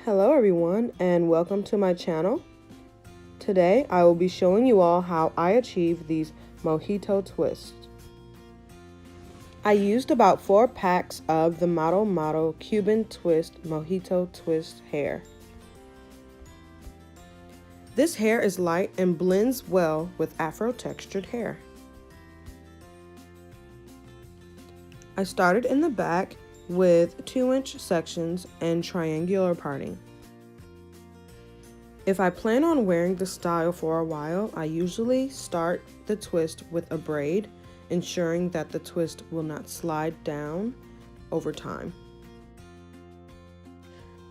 Hello everyone and welcome to my channel. Today I will be showing you all how I achieve these mojito twists. I used about 4 packs of the Model Model Cuban Twist Mojito Twist hair. This hair is light and blends well with Afro textured hair. I started in the back with 2-inch sections and triangular parting. If I plan on wearing the style for a while, I usually start the twist with a braid, ensuring that the twist will not slide down over time.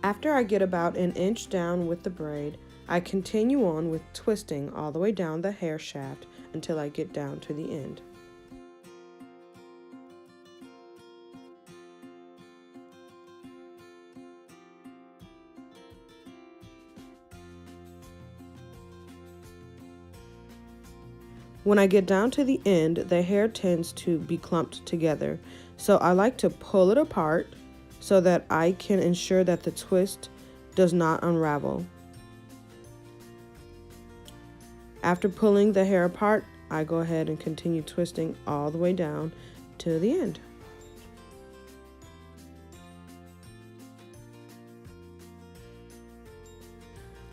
After I get about 1 inch down with the braid, I continue on with twisting all the way down the hair shaft until I get down to the end. When I get down to the end, the hair tends to be clumped together, so I like to pull it apart so that I can ensure that the twist does not unravel. After pulling the hair apart, I go ahead and continue twisting all the way down to the end.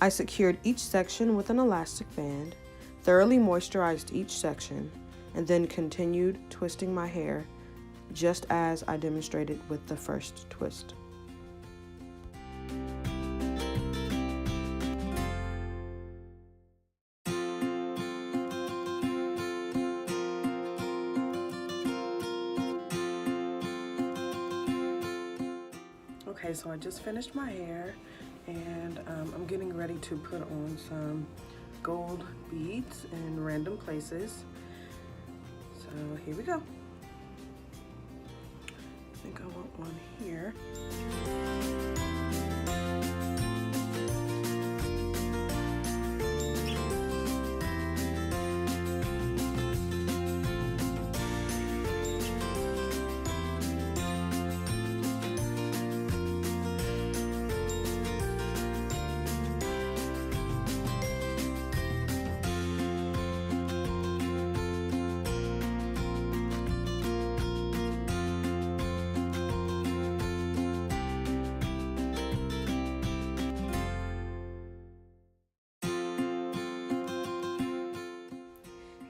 I secured each section with an elastic band, thoroughly moisturized each section, and then continued twisting my hair just as I demonstrated with the first twist. Okay, so I just finished my hair and I'm getting ready to put on some gold beads in random places. So here we go. I think I want one here.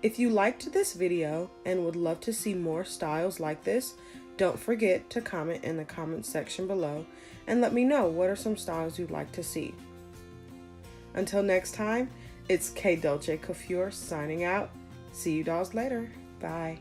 If you liked this video and would love to see more styles like this, don't forget to comment in the comment section below and let me know what are some styles you'd like to see. Until next time, it's K Dolce Coiffure signing out. See you dolls later. Bye.